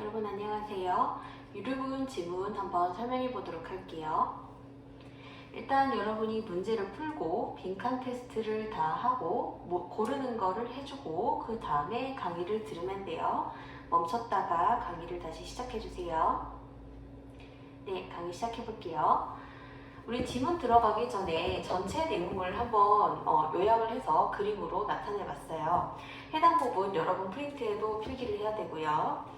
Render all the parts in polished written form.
여러분 안녕하세요. 유류분 지문 한번 설명해 보도록 할게요. 일단 여러분이 문제를 풀고 빈칸 테스트를 다 하고 고르는 거를 해주고 그 다음에 강의를 들으면 돼요. 멈췄다가 강의를 다시 시작해 주세요. 네, 강의 시작해 볼게요. 우리 지문 들어가기 전에 전체 내용을 한번 요약을 해서 그림으로 나타내 봤어요. 해당 부분 여러분 프린트에도 필기를 해야 되고요.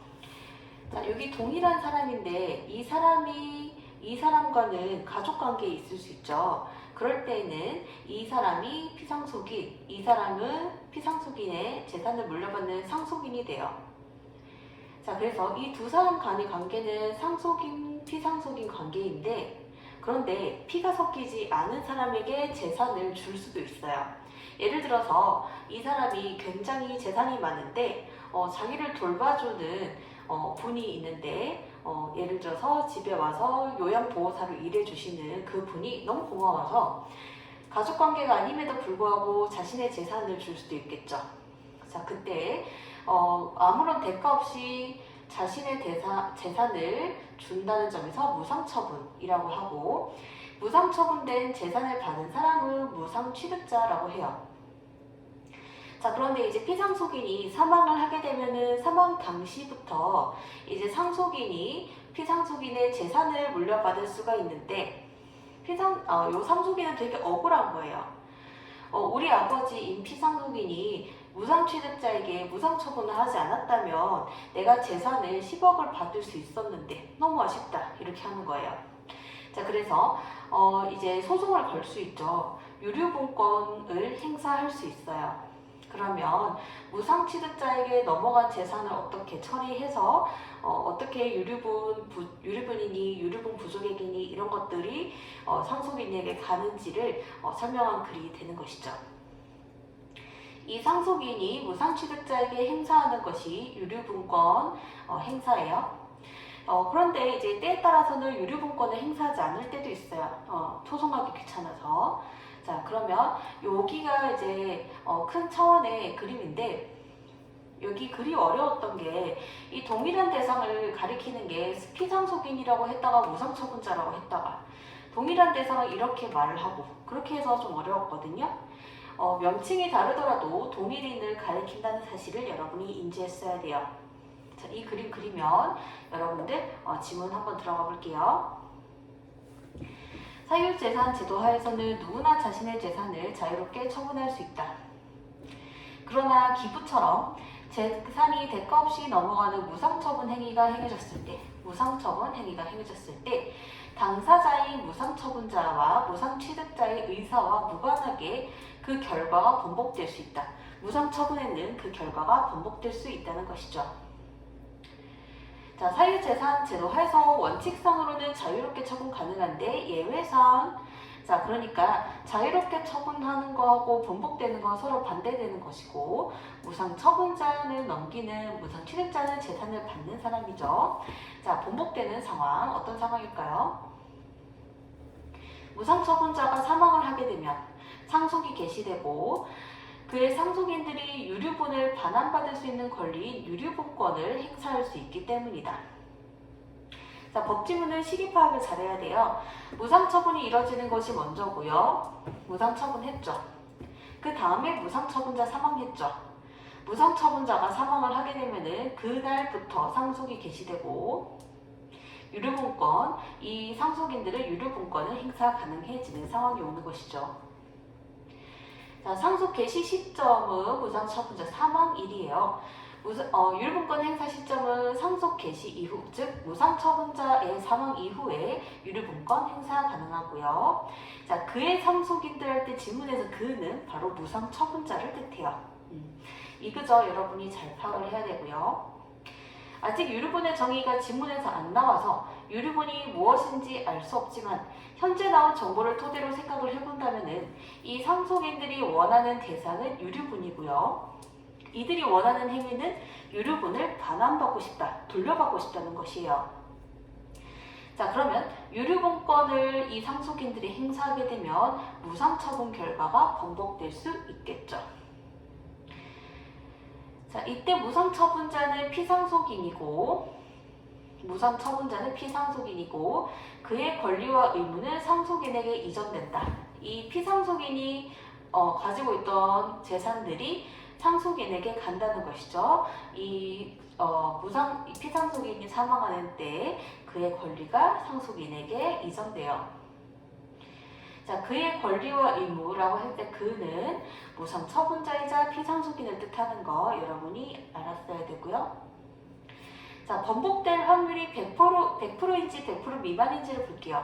자, 여기 동일한 사람인데 이 사람과는 가족관계에 있을 수 있죠. 그럴 때에는 이 사람이 피상속인, 이 사람은 피상속인의 재산을 물려받는 상속인이 돼요. 자, 그래서 이 두 사람 간의 관계는 상속인, 피상속인 관계인데 그런데 피가 섞이지 않은 사람에게 재산을 줄 수도 있어요. 예를 들어서 이 사람이 굉장히 재산이 많은데 자기를 돌봐주는 분이 있는데 예를 들어서 집에 와서 요양보호사로 일해주시는 그 분이 너무 고마워서 가족관계가 아님에도 불구하고 자신의 재산을 줄 수도 있겠죠. 자, 그때 아무런 대가 없이 자신의 재산을 준다는 점에서 무상처분이라고 하고, 무상처분된 재산을 받은 사람은 무상취득자라고 해요. 자, 그런데 이제 피상속인이 사망을 하게 되면은 사망 당시부터 이제 상속인이 피상속인의 재산을 물려받을 수가 있는데, 요 상속인은 되게 억울한 거예요. 우리 아버지 임피상속인이 무상취득자에게 무상처분을 하지 않았다면 내가 재산을 10억을 받을 수 있었는데 너무 아쉽다, 이렇게 하는 거예요. 자, 그래서 이제 소송을 걸 수 있죠. 유류분권을 행사할 수 있어요. 그러면 무상취득자에게 넘어간 재산을 어떻게 처리해서 어떻게 유류분이니 유류분 부족액이니 이런 것들이 상속인에게 가는지를 설명한 글이 되는 것이죠. 이 상속인이 무상취득자에게 행사하는 것이 유류분권 행사예요. 그런데 이제 때에 따라서는 유류분권을 행사하지 않을 때도 있어요. 소송하기 귀찮아서. 자, 그러면 여기가 이제 큰 차원의 그림인데, 여기 그리 어려웠던 게 이 동일한 대상을 가리키는 게 피상속인이라고 했다가 무상처분자라고 했다가 동일한 대상을 이렇게 말을 하고 그렇게 해서 좀 어려웠거든요. 명칭이 다르더라도 동일인을 가리킨다는 사실을 여러분이 인지했어야 돼요. 자, 이 그림 그리면 여러분들 지문 한번 들어가 볼게요. 사유재산 제도 하에서는 누구나 자신의 재산을 자유롭게 처분할 수 있다. 그러나 기부처럼 재산이 대가 없이 넘어가는 무상처분 행위가 행해졌을 때 당사자인 무상처분자와 무상취득자의 의사와 무관하게 그 결과가 번복될 수 있다. 무상처분에는 그 결과가 번복될 수 있다는 것이죠. 자, 사유재산 제도 하에서 원칙상으로는 자유롭게 처분 가능한데 예외상, 자, 그러니까 자유롭게 처분하는 거하고 번복되는 건 서로 반대되는 것이고, 무상처분자는 넘기는, 무상취득자는 재산을 받는 사람이죠. 자, 번복되는 상황, 어떤 상황일까요? 무상처분자가 사망을 하게 되면 상속이 개시되고 그의 상속인들이 유류분을 반환받을 수 있는 권리인 유류분권을 행사할 수 있기 때문이다. 자, 법지문은 시기 파악을 잘해야 돼요. 무상처분이 이뤄지는 것이 먼저고요. 무상처분했죠. 그 다음에 무상처분자 사망했죠. 무상처분자가 사망을 하게 되면은 그날부터 상속이 개시되고 유류분권, 이 상속인들의 유류분권을 행사 가능해지는 상황이 오는 것이죠. 자, 상속 개시 시점은 무상처분자 사망일이에요. 유류분권 행사 시점은 상속 개시 이후, 즉 무상처분자의 사망 이후에 유류분권 행사 가능하고요. 자, 그의 상속인들 할 때 지문에서 그는 바로 무상처분자를 뜻해요. 이그저 여러분이 잘 파악을 해야 되고요. 아직 유류분의 정의가 지문에서 안 나와서 유류분이 무엇인지 알 수 없지만 현재 나온 정보를 토대로 생각을 해본다면 이 상속인들이 원하는 대상은 유류분이고요. 이들이 원하는 행위는 유류분을 반환받고 싶다, 돌려받고 싶다는 것이에요. 자, 그러면 유류분권을 이 상속인들이 행사하게 되면 무상처분 결과가 번복될 수 있겠죠. 자, 이때 무상처분자는 피상속인이고 무상 처분자는 피상속인이고 그의 권리와 의무는 상속인에게 이전된다. 이 피상속인이 가지고 있던 재산들이 상속인에게 간다는 것이죠. 이 피상속인이 사망하는 때 그의 권리가 상속인에게 이전돼요. 자, 그의 권리와 의무라고 할 때 그는 무상 처분자이자 피상속인을 뜻하는 거 여러분이 알았어야 되고요. 자, 번복될 확률이 100%인지 100% 미만인지를 볼게요.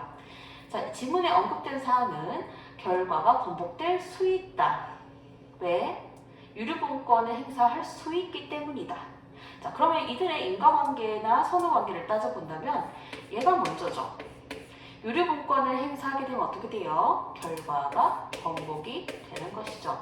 자, 지문에 언급된 사항은 결과가 번복될 수 있다. 왜? 유류분권을 행사할 수 있기 때문이다. 자, 그러면 이들의 인과관계나 선후관계를 따져본다면 얘가 먼저죠. 유류분권을 행사하게 되면 어떻게 돼요? 결과가 번복이 되는 것이죠.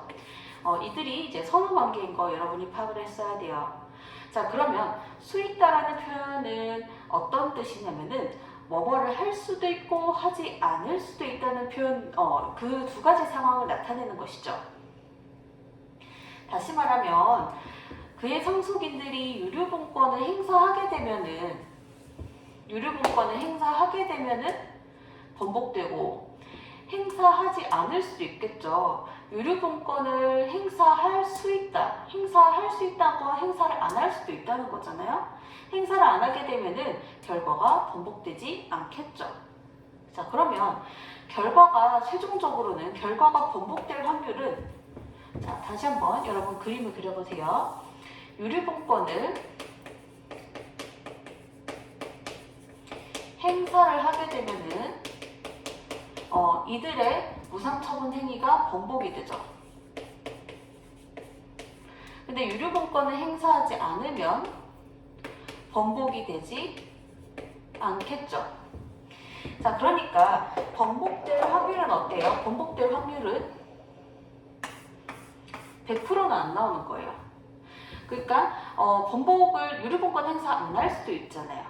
이들이 이제 선후관계인 거 여러분이 파악을 했어야 돼요. 자, 그러면 수 있다라는 표현은 어떤 뜻이냐면은 뭐뭐를 할 수도 있고 하지 않을 수도 있다는 표현, 그 두 가지 상황을 나타내는 것이죠. 다시 말하면 그의 상속인들이 유류분권을 행사하게 되면은 번복되고 행사하지 않을 수도 있겠죠. 유류분권을 행사할 수 있다. 행사할 수 있다고 행사를 안 할 수도 있다는 거잖아요. 행사를 안 하게 되면은 결과가 번복되지 않겠죠. 자, 그러면 최종적으로는 결과가 번복될 확률은, 자, 다시 한번 여러분 그림을 그려보세요. 유류분권을 행사를 하게 되면은 이들의 무상처분 행위가 번복이 되죠. 근데 유류분권을 행사하지 않으면 번복이 되지 않겠죠. 자, 그러니까 번복될 확률은 어때요? 번복될 확률은 100%는 안 나오는 거예요. 그러니까 유류분권 행사 안 할 수도 있잖아요.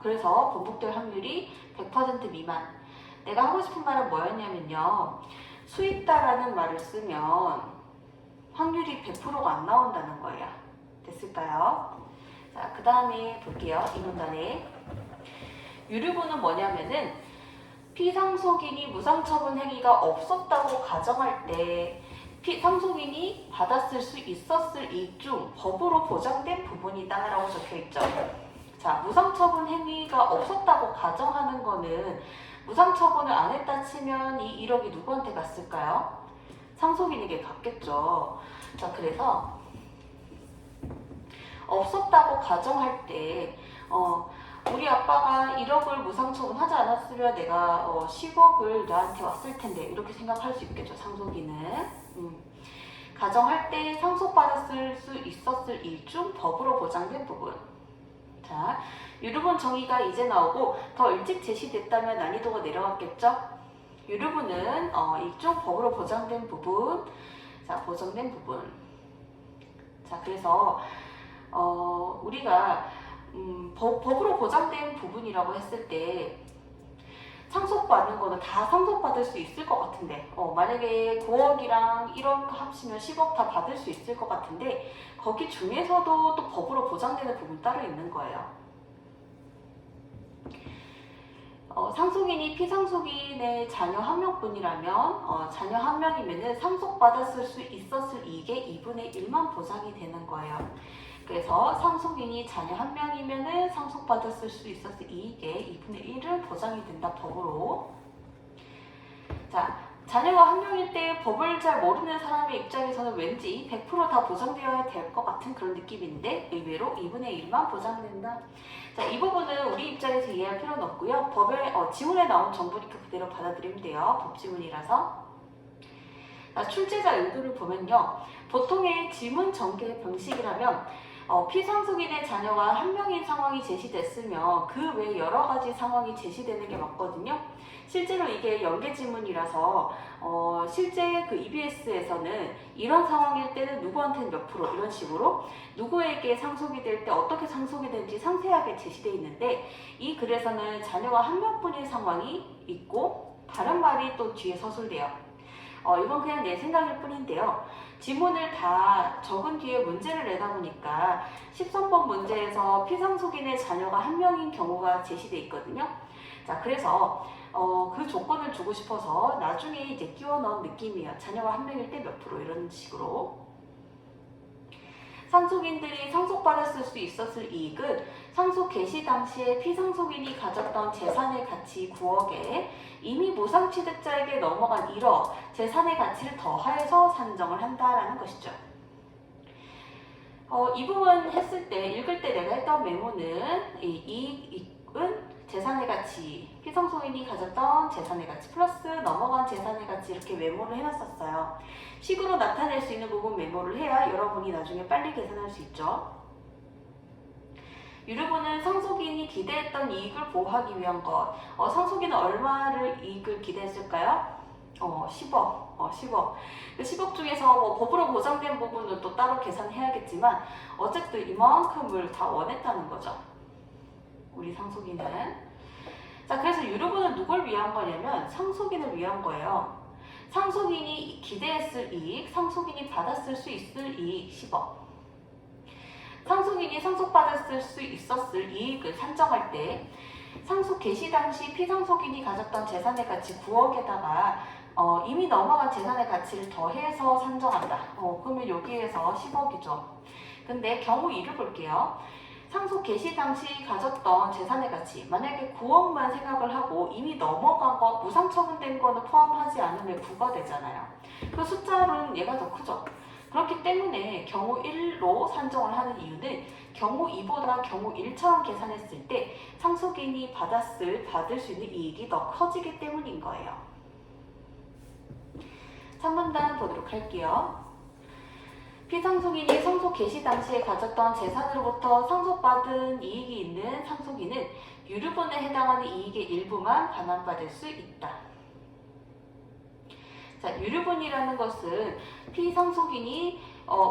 그래서 번복될 확률이 100% 미만. 내가 하고 싶은 말은 뭐였냐면요. 수 있다라는 말을 쓰면 확률이 100%가 안 나온다는 거예요. 됐을까요? 자, 그 다음에 볼게요. 이 문단에. 유류분은 뭐냐면은 피상속인이 무상처분 행위가 없었다고 가정할 때 상속인이 받았을 수 있었을 이익 중 법으로 보장된 부분이다 라고 적혀있죠. 자, 무상처분 행위가 없었다고 가정하는 거는 무상처분을 안 했다 치면 이 1억이 누구한테 갔을까요? 상속인에게 갔겠죠. 자, 그래서 없었다고 가정할 때 우리 아빠가 1억을 무상처분하지 않았으면 내가 10억을 너한테 왔을 텐데 이렇게 생각할 수 있겠죠. 상속인은. 가정할 때 상속받았을 수 있었을 일 중 법으로 보장된 부분. 자, 유류분 정의가 이제 나오고 더 일찍 제시됐다면 난이도가 내려갔겠죠? 유류분은 일종 법으로 보장된 부분. 자, 보장된 부분. 자, 그래서 우리가 법으로 보장된 부분이라고 했을 때 상속받는 거는 다 상속받을 수 있을 것 같은데 만약에 9억이랑 1억 합치면 10억 다 받을 수 있을 것 같은데 거기 중에서도 또 법으로 보장되는 부분 따로 있는 거예요. 상속인이 피상속인의 자녀 한 명뿐이라면 자녀 한 명이면은 상속받았을 수 있었을 이익의 2분의 1만 보장이 되는 거예요. 그래서 상속인이 자녀 한 명이면은 상속받았을 수 있었을 이익의 2분의 1은 보장이 된다, 법으로. 자, 자녀가 한 명일 때 법을 잘 모르는 사람의 입장에서는 왠지 100%다 보장되어야 될 것 같은 그런 느낌인데 의외로 2분의 1만 보장된다. 자, 이 부분은 우리 입장에서 이해할 필요는 없고요. 법에 지문에 나온 정보니까 그대로 받아들이면 돼요. 법지문이라서. 자, 출제자 의도를 보면요. 보통의 지문 전개 방식이라면 피상속인의 자녀가 한 명인 상황이 제시됐으면 그 외 여러 가지 상황이 제시되는 게 맞거든요. 실제로 이게 연계 지문이라서 실제 그 EBS에서는 이런 상황일 때는 누구한테는 몇 프로 이런 식으로 누구에게 상속이 될 때 어떻게 상속이 되는지 상세하게 제시되어 있는데 이 글에서는 자녀가 한 명뿐인 상황이 있고 다른 말이 또 뒤에 서술돼요. 이건 그냥 내 생각일 뿐인데요. 지문을 다 적은 뒤에 문제를 내다 보니까 13번 문제에서 피상속인의 자녀가 한 명인 경우가 제시되어 있거든요. 자, 그래서 그 조건을 주고 싶어서 나중에 이제 끼워 넣은 느낌이에요. 자녀가 한 명일 때 몇 프로 이런 식으로. 상속인들이 상속받았을 수 있었을 이익은 상속 개시 당시에 피상속인이 가졌던 재산의 가치 9억에 이미 무상취득자에게 넘어간 1억 재산의 가치를 더하여서 산정을 한다라는 것이죠. 이 부분 했을 때, 읽을 때 내가 했던 메모는 이익은 재산의 가치, 피상속인이 가졌던 재산의 가치 플러스 넘어간 재산의 가치 이렇게 메모를 해놨었어요. 식으로 나타낼 수 있는 부분 메모를 해야 여러분이 나중에 빨리 계산할 수 있죠. 유류분은 상속인이 기대했던 이익을 보호하기 위한 것. 상속인은 얼마를 이익을 기대했을까요? 10억. 10억. 그 10억 중에서 뭐 법으로 보장된 부분은 또 따로 계산해야겠지만 어쨌든 이만큼을 다 원했다는 거죠. 우리 상속인은. 자, 그래서 유류분은 누굴 위한 거냐면 상속인을 위한 거예요. 상속인이 기대했을 이익, 상속인이 받았을 수 있을 이익 10억. 상속인이 상속받았을 수 있었을 이익을 산정할 때 상속 개시 당시 피상속인이 가졌던 재산의 가치 9억에다가 이미 넘어간 재산의 가치를 더해서 산정한다. 그러면 여기에서 10억이죠. 근데 경우 2를 볼게요. 상속 개시 당시 가졌던 재산의 가치, 만약에 9억만 생각을 하고 이미 넘어간 거, 무상 처분된 거는 포함하지 않으면 9가 되잖아요. 그 숫자로는 얘가 더 크죠. 그렇기 때문에 경우 1로 산정을 하는 이유는 경우 2보다 경우 1처럼 계산했을 때 상속인이 받을 수 있는 이익이 더 커지기 때문인 거예요. 3문단 보도록 할게요. 피상속인이 상속 개시 당시에 가졌던 재산으로부터 상속받은 이익이 있는 상속인은 유류분에 해당하는 이익의 일부만 반환받을 수 있다. 자, 유류분이라는 것은 피상속인이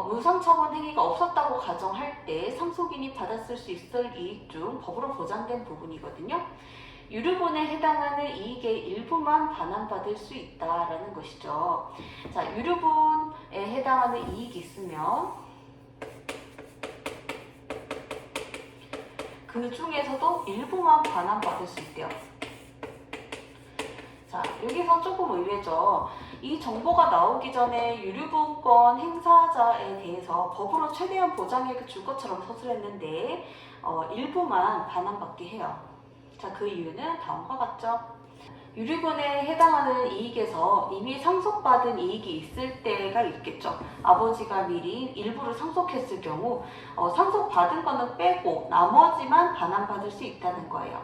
무상처분 행위가 없었다고 가정할 때 상속인이 받았을 수 있을 이익 중 법으로 보장된 부분이거든요. 유류분에 해당하는 이익의 일부만 반환받을 수 있다라는 것이죠. 자, 유류분에 해당하는 이익이 있으면 그 중에서도 일부만 반환받을 수 있대요. 자, 여기서 조금 의외죠. 이 정보가 나오기 전에 유류분권 행사자에 대해서 법으로 최대한 보장액을 줄 것처럼 서술했는데 일부만 반환받게 해요. 자, 그 이유는 다음과 같죠. 유류분에 해당하는 이익에서 이미 상속받은 이익이 있을 때가 있겠죠. 아버지가 미리 일부를 상속했을 경우 상속받은 거는 빼고 나머지만 반환받을 수 있다는 거예요.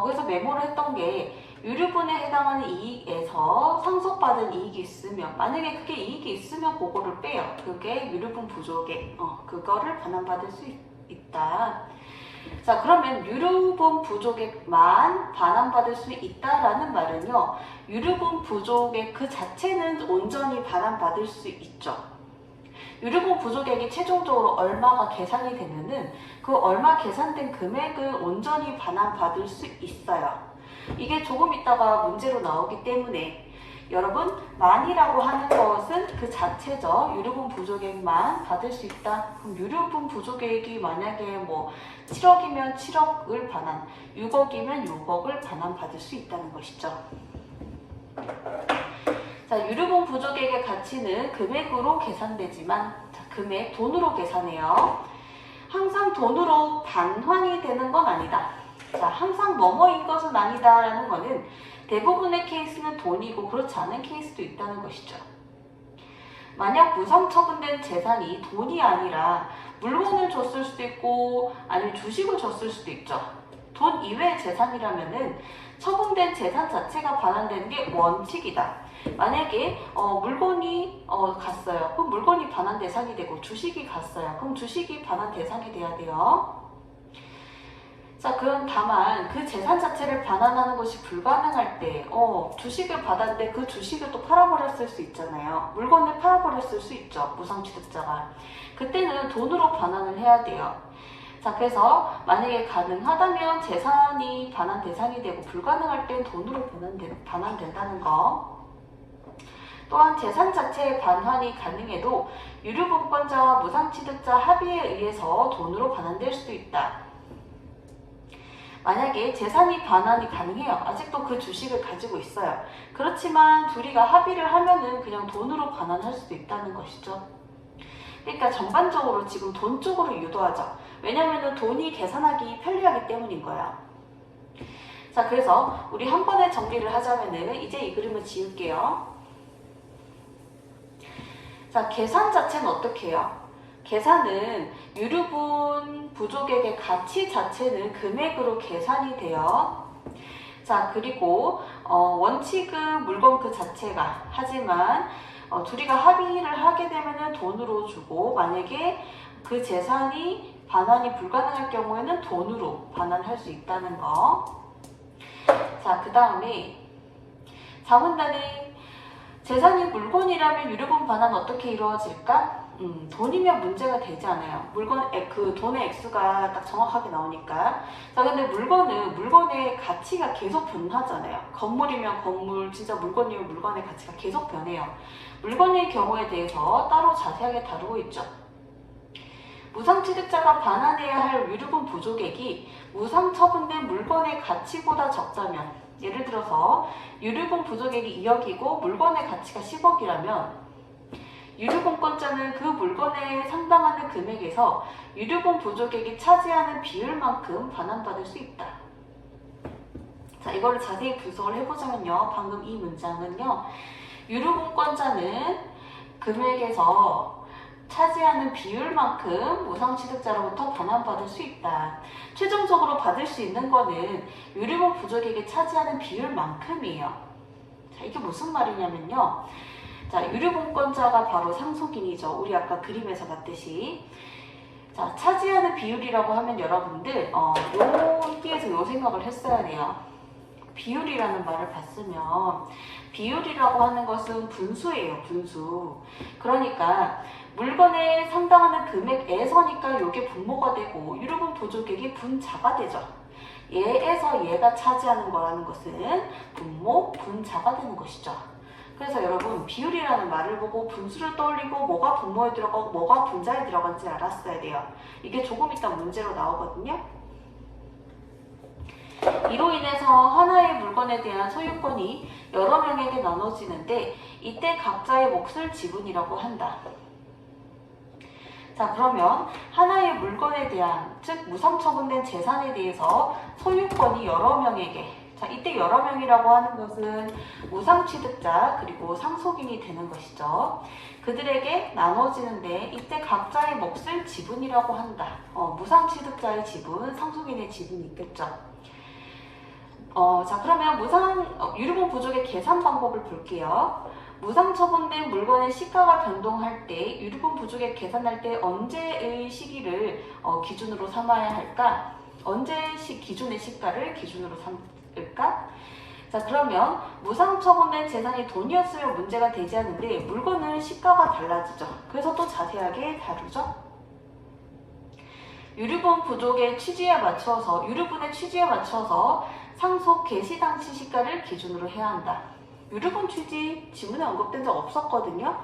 그래서 메모를 했던 게 유류분에 해당하는 이익에서 상속받은 이익이 있으면 만약에 그게 이익이 있으면 그거를 빼요. 그게 유류분 부족액 그거를 반환받을 수 있다. 자, 그러면 유류분 부족액만 반환받을 수 있다라는 말은요. 유류분 부족액 그 자체는 온전히 반환받을 수 있죠. 유류분 부족액이 최종적으로 얼마가 계산이 되면은 그 얼마 계산된 금액을 온전히 반환받을 수 있어요. 이게 조금 있다가 문제로 나오기 때문에 여러분, 만이라고 하는 것은 그 자체죠. 유류분 부족액만 받을 수 있다. 그럼 유류분 부족액이 만약에 뭐 7억이면 7억을 반환, 6억이면 6억을 반환받을 수 있다는 것이죠. 자, 유류분 부족액의 가치는 금액으로 계산되지만, 자, 금액 돈으로 계산해요. 항상 돈으로 반환이 되는 건 아니다. 자, 항상 뭐뭐인 것은 아니다라는 거는 대부분의 케이스는 돈이고 그렇지 않은 케이스도 있다는 것이죠. 만약 무상 처분된 재산이 돈이 아니라 물건을 줬을 수도 있고 아니면 주식을 줬을 수도 있죠. 돈 이외의 재산이라면은 처분된 재산 자체가 반환되는 게 원칙이다. 만약에 물건이 갔어요. 그럼 물건이 반환 대상이 되고 주식이 갔어요. 그럼 주식이 반환 대상이 돼야 돼요. 자, 그럼 다만 그 재산 자체를 반환하는 것이 불가능할 때 주식을 받았는데 그 주식을 또 팔아버렸을 수 있잖아요. 물건을 팔아버렸을 수 있죠. 무상취득자가. 그때는 돈으로 반환을 해야 돼요. 자, 그래서 만약에 가능하다면 재산이 반환 대상이 되고 불가능할 땐 돈으로 반환된다는 거. 또한 재산 자체의 반환이 가능해도 유류분권자와 무상취득자 합의에 의해서 돈으로 반환될 수도 있다. 만약에 재산이 반환이 가능해요. 아직도 그 주식을 가지고 있어요. 그렇지만 둘이가 합의를 하면은 그냥 돈으로 반환할 수도 있다는 것이죠. 그러니까 전반적으로 지금 돈 쪽으로 유도하죠. 왜냐하면 돈이 계산하기 편리하기 때문인 거예요. 자, 그래서 우리 한 번에 정리를 하자면은 이제 이 그림을 지울게요. 자, 계산 자체는 어떻게 해요? 계산은 유류분 부족액의 가치 자체는 금액으로 계산이 돼요. 자, 그리고 원칙은 물건 그 자체가, 하지만 둘이가 합의를 하게 되면은 돈으로 주고, 만약에 그 재산이 반환이 불가능할 경우에는 돈으로 반환할 수 있다는 거. 자, 그 다음에 자문단의 재산이 물건이라면 유류분 반환 어떻게 이루어질까? 돈이면 문제가 되지 않아요. 그 돈의 액수가 딱 정확하게 나오니까. 자, 근데 물건의 가치가 계속 변하잖아요. 건물이면 건물, 진짜 물건이면 물건의 가치가 계속 변해요. 물건의 경우에 대해서 따로 자세하게 다루고 있죠. 무상취득자가 반환해야 할 유류분 부족액이 무상처분된 물건의 가치보다 적다면, 예를 들어서 유류분 부족액이 2억이고 물건의 가치가 10억이라면 유류분권자는 그 물건에 상당하는 금액에서 유류분 부족액이 차지하는 비율만큼 반환받을 수 있다. 자, 이거를 자세히 분석을 해보자면요. 방금 이 문장은요. 유류분권자는 금액에서 차지하는 비율만큼 무상취득자로부터 반환받을 수 있다. 최종적으로 받을 수 있는 거는 유류분 부족액이 차지하는 비율만큼이에요. 자, 이게 무슨 말이냐면요. 자, 유류분권자가 바로 상속인이죠. 우리 아까 그림에서 봤듯이. 자, 차지하는 비율이라고 하면 여러분들 여기에서 요 생각을 했어야 돼요. 비율이라는 말을 봤으면 비율이라고 하는 것은 분수예요. 분수. 그러니까 물건에 상당하는 금액에서니까 이게 분모가 되고 유류분 부족액이 분자가 되죠. 얘에서 얘가 차지하는 거라는 것은 분모, 분자가 되는 것이죠. 그래서 여러분 비율이라는 말을 보고 분수를 떠올리고 뭐가 분모에 들어가고 뭐가 분자에 들어간지 알았어야 돼요. 이게 조금 이따 문제로 나오거든요. 이로 인해서 하나의 물건에 대한 소유권이 여러 명에게 나눠지는데 이때 각자의 몫을 지분이라고 한다. 자, 그러면 하나의 물건에 대한, 즉 무상처분된 재산에 대해서 소유권이 여러 명에게, 자, 이때 여러 명이라고 하는 것은 무상취득자 그리고 상속인이 되는 것이죠. 그들에게 나눠지는데 이때 각자의 몫을 지분이라고 한다. 무상취득자의 지분, 상속인의 지분이 있겠죠. 자, 그러면 유류분 부족의 계산 방법을 볼게요. 무상처분된 물건의 시가가 변동할 때 유류분 부족액 계산할 때 언제의 시기를 기준으로 삼아야 할까? 기준의 시가를 기준으로 삼을까? 자, 그러면 무상처분된 재산이 돈이었으면 문제가 되지 않는데 물건은 시가가 달라지죠. 그래서 또 자세하게 다루죠. 유류분 부족의 취지에 맞춰서, 유류분의 취지에 맞춰서 상속 개시 당시 시가를 기준으로 해야 한다. 유류분 취지 지문에 언급된 적 없었거든요.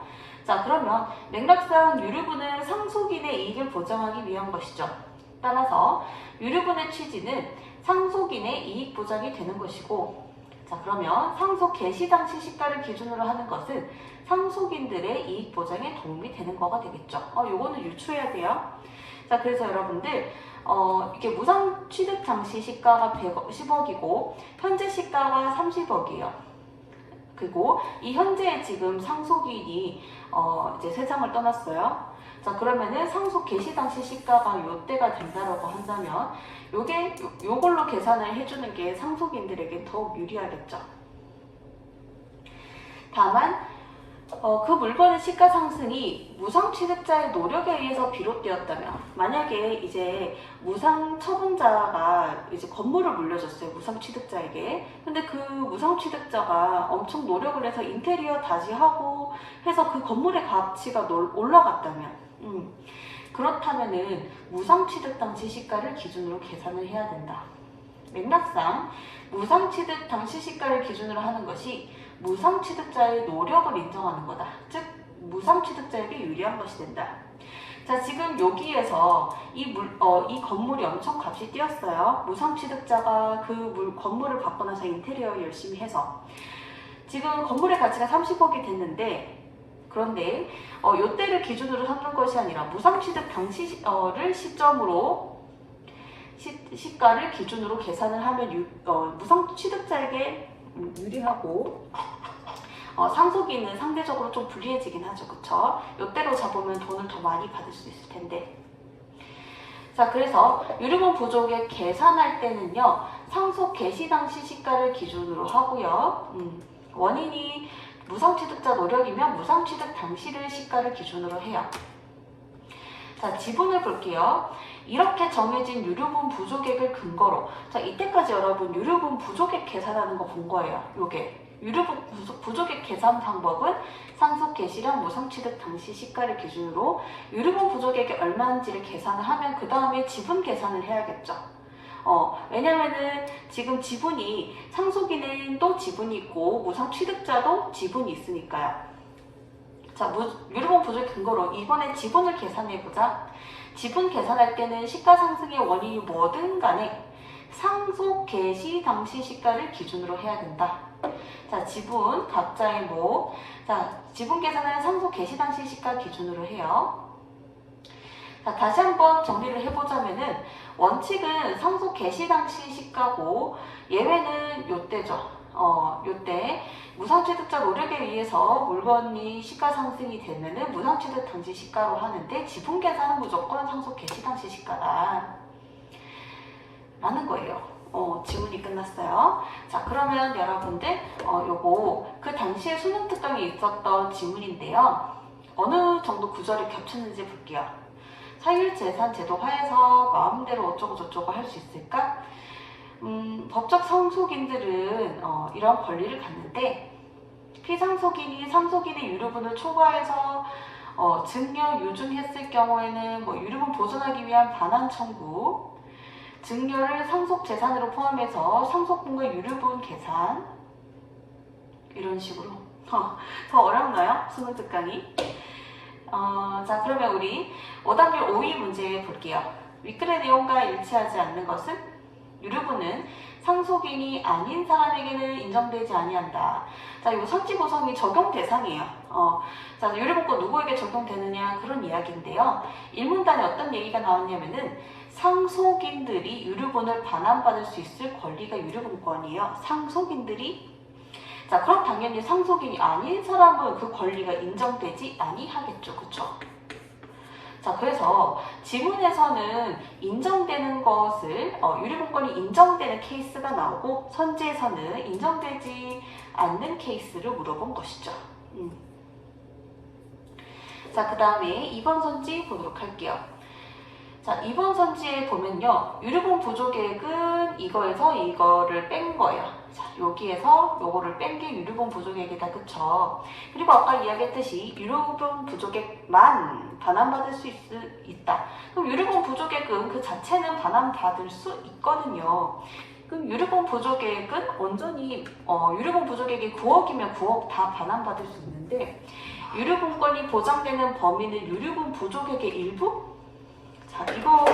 자, 그러면 맥락상 유류분은 상속인의 이익을 보장하기 위한 것이죠. 따라서 유류분의 취지는 상속인의 이익 보장이 되는 것이고, 자, 그러면 상속 개시 당시 시가를 기준으로 하는 것은 상속인들의 이익 보장에 도움이 되는 거가 되겠죠. 요거는 유추해야 돼요. 자, 그래서 여러분들 이게 무상 취득 당시 시가가 10억이고 현재 시가가 30억이에요. 그리고 이 현재 지금 상속인이 이제 세상을 떠났어요. 자, 그러면은 상속 개시 당시 시가가 요때가 된다라고 한다면 요걸로 계산을 해주는 게 상속인들에게 더욱 유리하겠죠. 다만 그 물건의 시가 상승이 무상취득자의 노력에 의해서 비롯되었다면, 만약에 이제 무상처분자가 이제 건물을 물려줬어요. 무상취득자에게. 근데 그 무상취득자가 엄청 노력을 해서 인테리어 다시 하고 해서 그 건물의 가치가 올라갔다면, 그렇다면은 무상취득 당시 시가를 기준으로 계산을 해야 된다. 맥락상 무상취득 당시 시가를 기준으로 하는 것이 무상취득자의 노력을 인정하는 거다. 즉 무상취득자에게 유리한 것이 된다. 자, 지금 여기에서 이 건물이 엄청 값이 뛰었어요. 무상취득자가 그 건물을 받고 나서 인테리어 열심히 해서 지금 건물의 가치가 30억이 됐는데, 그런데 요때를 기준으로 삼는 것이 아니라 무상취득 당시를 시점으로 시가를 기준으로 계산을 하면 무상취득자에게 유리하고 상속인은 상대적으로 좀 불리해지긴 하죠. 그쵸? 요때로 잡으면 돈을 더 많이 받을 수 있을 텐데. 자, 그래서 유류분 부족액 계산할 때는요, 상속 개시 당시 시가를 기준으로 하고요. 원인이 무상취득자 노력이면 무상취득 당시를 시가를 기준으로 해요. 자, 지분을 볼게요. 이렇게 정해진 유류분 부족액을 근거로, 자, 이때까지 여러분 유류분 부족액 계산하는 거 본 거예요. 요게 유류분 부족액 계산 방법은 상속 개시량 무상취득 당시 시가를 기준으로 유류분 부족액이 얼마인지를 계산을 하면 그 다음에 지분 계산을 해야겠죠. 왜냐면은 지금 지분이 상속인은 또 지분이 있고 무상취득자도 지분이 있으니까요. 자, 유류분 부족액 근거로 이번에 지분을 계산해보자. 지분 계산할 때는 시가 상승의 원인이 뭐든 간에 상속 개시 당시 시가를 기준으로 해야 된다. 자, 지분, 각자의 목. 자, 지분 계산은 상속 개시 당시 시가 기준으로 해요. 자, 다시 한번 정리를 해보자면은 원칙은 상속 개시 당시 시가고 예외는 요때죠. 요때 무상취득자 노력에 의해서 물건이 시가 상승이 되면은 무상취득 당시 시가로 하는데 지분 계산은 무조건 상속 개시 당시 시가다 라는 거예요. 지문이 끝났어요. 자, 그러면 여러분들 요거 그 당시에 수능 특강에 있었던 지문인데요. 어느 정도 구절이 겹쳤는지 볼게요. 사유재산 제도 하에서 마음대로 어쩌고 저쩌고 할 수 있을까? 법적 상속인들은 이런 권리를 갖는데 피상속인이 상속인의 유류분을 초과해서 증여 유증했을 경우에는 뭐 유류분 보존하기 위한 반환 청구, 증여를 상속재산으로 포함해서 상속분과 유류분 계산, 이런 식으로. 더 어렵나요? 수능 특강이. 자, 그러면 우리 5단계 5위 문제 볼게요. 윗글의 내용과 일치하지 않는 것은 유류분은 상속인이 아닌 사람에게는 인정되지 아니한다. 자, 이거 선지보성이 적용 대상이에요. 자, 유류분권 누구에게 적용되느냐 그런 이야기인데요. 일문단에 어떤 얘기가 나왔냐면은 상속인들이 유류분을 반환받을 수 있을 권리가 유류분권이에요. 상속인들이. 자, 그럼 당연히 상속인이 아닌 사람은 그 권리가 인정되지 아니하겠죠. 그쵸? 자, 그래서 지문에서는 인정되는 것을 유류분권이 인정되는 케이스가 나오고 선지에서는 인정되지 않는 케이스를 물어본 것이죠. 자, 그 다음에 2번 선지 보도록 할게요. 자, 2번 선지에 보면요, 유류분 부족액은 이거에서 이거를 뺀 거예요. 자, 여기에서 요거를 뺀 게 유류분 부족액이다. 그쵸? 그리고 아까 이야기했듯이 유류분 부족액만 반환받을 수 있다. 그럼 유류분 부족액은 그 자체는 반환받을 수 있거든요. 그럼 유류분 부족액은 온전히 유류분 부족액이 9억이면 9억 다 반환받을 수 있는데 유류분권이 보장되는 범위는 유류분 부족액의 일부? 자, 이거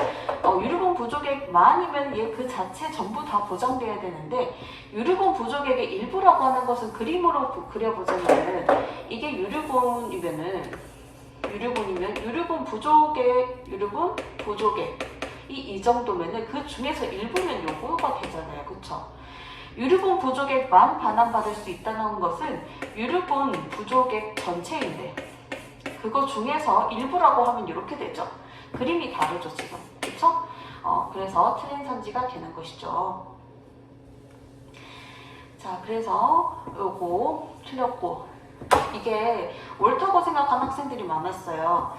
유류분 부족액만이면 얘 그 자체 전부 다 보장돼야 되는데 유류분 부족액의 일부라고 하는 것은 그림으로 그려보자면은 이게 유류분이면 유류분 부족액이 이 정도면은 그 중에서 일부면 요거가 되잖아요. 그쵸? 유류분 부족액만 반환받을 수 있다는 것은 유류분 부족액 전체인데 그거 중에서 일부라고 하면 이렇게 되죠. 그림이 다르죠, 지금. 그쵸? 그래서 틀린 선지가 되는 것이죠. 자, 그래서 요거 틀렸고, 이게 옳다고 생각한 학생들이 많았어요.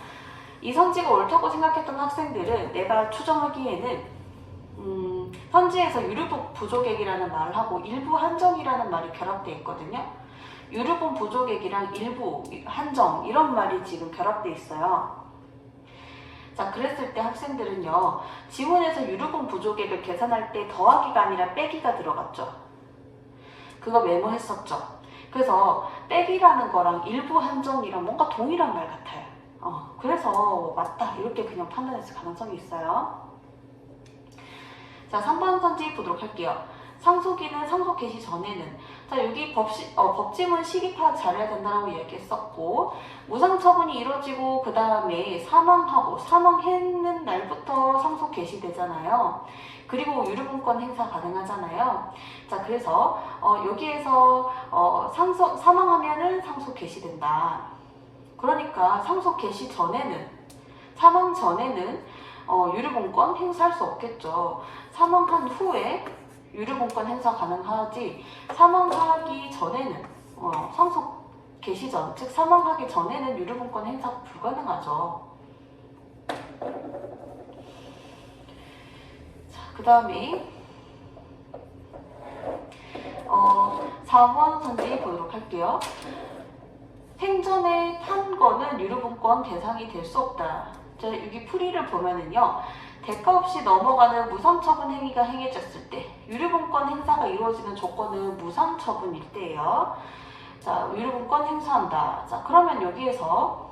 이 선지가 옳다고 생각했던 학생들은 내가 추정하기에는 선지에서 유류분 부족액이라는 말을 하고 일부 한정이라는 말이 결합되어 있거든요. 유류분 부족액이랑 일부 한정 이런 말이 지금 결합되어 있어요. 자, 그랬을 때 학생들은요, 지문에서 유류분 부족액을 계산할 때 더하기가 아니라 빼기가 들어갔죠. 그거 메모했었죠. 그래서 빽이라는 거랑 일부 한정이랑 뭔가 동일한 말 같아요. 그래서 맞다 이렇게 그냥 판단했을 가능성이 있어요. 자, 3번 선지 보도록 할게요. 상속인은 상속 개시 전에는, 자, 여기 법지문 시기 파악 잘해야 된다고 이야기했었고, 무상처분이 이루어지고 그 다음에 사망하고 사망했는 날부터 상속 개시되잖아요. 그리고 유류분권 행사 가능하잖아요. 자, 그래서 여기에서 사망하면은 상속 개시된다. 그러니까 상속 개시 전에는, 사망 전에는 유류분권 행사할 수 없겠죠. 사망한 후에 유류분권 행사 가능하지, 사망하기 전에는 상속 개시 전, 즉 사망하기 전에는 유류분권 행사 불가능하죠. 자, 그 다음에 4번 선지 보도록 할게요. 생전에 탄 거는 유류분권 대상이 될 수 없다. 자, 여기 풀이를 보면은요, 대가 없이 넘어가는 무상처분 행위가 행해졌을 때, 유류분권 행사가 이루어지는 조건은 무상처분일 때예요. 자, 유류분권 행사한다. 자, 그러면 여기에서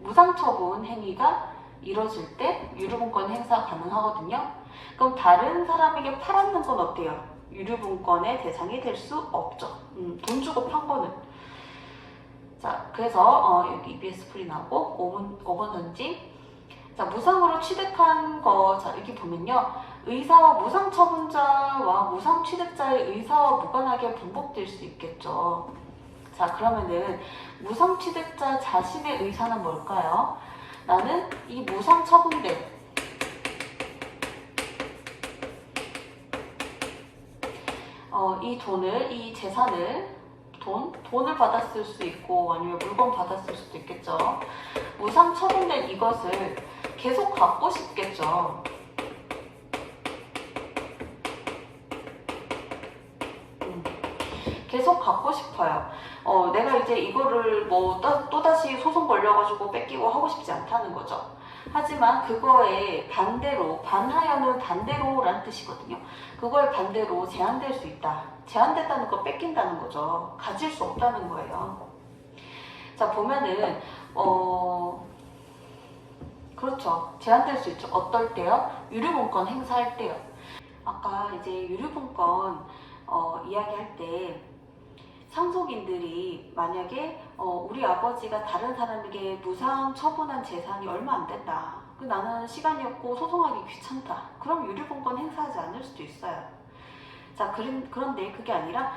무상처분 행위가 이루어질 때 유류분권 행사 가능하거든요. 그럼 다른 사람에게 팔았는 건 어때요? 유류분권의 대상이 될 수 없죠. 돈 주고 판 거는. 자, 그래서 여기 EBS 풀이 나오고 5번 선지. 자, 무상으로 취득한 거, 자, 여기 보면요, 의사와 무상처분자와 무상취득자의 의사와 무관하게 분복될 수 있겠죠. 자, 그러면은 무상취득자 자신의 의사는 뭘까요? 나는 이 무상처분된 이 돈을, 이 재산을, 돈을 받았을 수 있고 아니면 물건 받았을 수도 있겠죠. 무상처분된 이것을 계속 갖고 싶겠죠. 계속 갖고 싶어요. 내가 이제 이거를 뭐 또다시 소송 걸려가지고 뺏기고 하고 싶지 않다는 거죠. 하지만 그거에 반대로, 반하여는 반대로라는 뜻이거든요. 그거에 반대로 제한될 수 있다. 제한됐다는 거 뺏긴다는 거죠. 가질 수 없다는 거예요. 자, 보면은 그렇죠. 제한될 수 있죠. 어떨 때요? 유류분권 행사할 때요. 아까 이제 유류분권 이야기할 때 상속인들이 만약에 우리 아버지가 다른 사람에게 무상 처분한 재산이 얼마 안 된다. 나는 시간이 없고 소송하기 귀찮다. 그럼 유류분권 행사하지 않을 수도 있어요. 자, 그런데 그게 아니라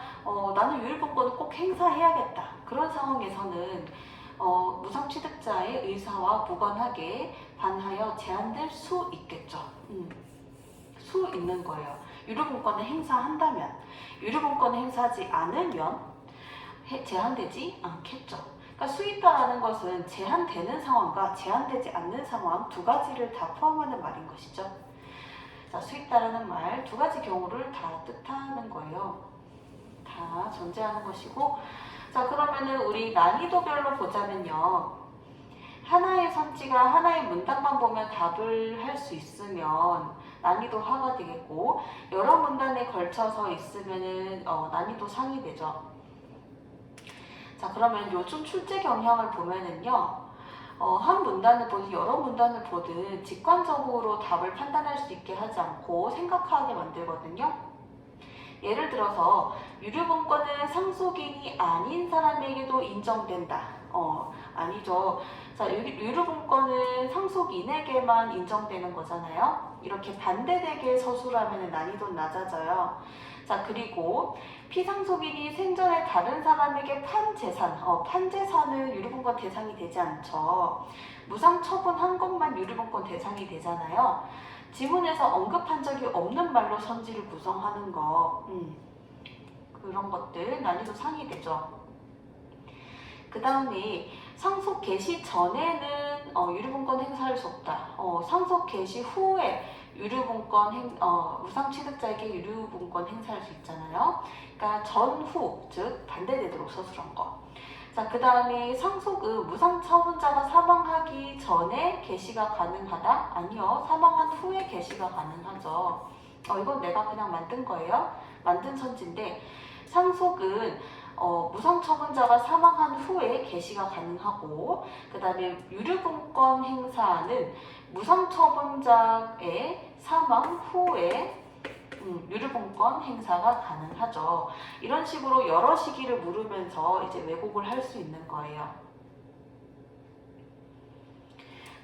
나는 유류분권을 꼭 행사해야겠다. 그런 상황에서는 무상취득자의 의사와 무관하게 반하여 제한될 수 있겠죠. 수 있는 거예요. 유류분권을 행사한다면. 유류분권을 행사하지 않으면 제한되지 않겠죠. 그러니까 수입다라는 것은 제한되는 상황과 제한되지 않는 상황 두 가지를 다 포함하는 말인 것이죠. 자, 수입다라는 말 두 가지 경우를 다 뜻하는 거예요. 다 전제하는 것이고, 자, 그러면은 우리 난이도별로 보자면요, 하나의 선지가 하나의 문단만 보면 답을 할 수 있으면 난이도 하가 되겠고, 여러 문단에 걸쳐서 있으면은 난이도 상이 되죠. 자, 그러면 요즘 출제 경향을 보면은요, 한 문단을 보든 여러 문단을 보든 직관적으로 답을 판단할 수 있게 하지 않고 생각하게 만들거든요. 예를 들어서 유류분권은 상속인이 아닌 사람에게도 인정된다. 아니죠. 자, 유류분권은 상속인에게만 인정되는 거잖아요. 이렇게 반대되게 서술하면 난이도는 낮아져요. 자, 그리고 피상속인이 생전에 다른 사람에게 판 재산은 유류분권 대상이 되지 않죠. 무상처분한 것만 유류분권 대상이 되잖아요. 지문에서 언급한 적이 없는 말로 선지를 구성하는 거, 그런 것들 난이도 상이 되죠. 그 다음에 상속 개시 전에는 유류분권 행사할 수 없다. 상속 개시 후에 무상취득자에게 유류분권 행사할 수 있잖아요. 그러니까 전후, 즉 반대되도록 서술한 거. 자, 그 다음에 상속은 무상처분자가 사망하기 전에 개시가 가능하다? 아니요, 사망한 후에 개시가 가능하죠. 이건 내가 그냥 만든 거예요. 만든 선지인데, 상속은 무상처분자가 사망한 후에 개시가 가능하고, 그 다음에 유류분권 행사는 무상처분자의 사망 후에 유류분권 행사가 가능하죠. 이런 식으로 여러 시기를 물으면서 이제 왜곡을 할 수 있는 거예요.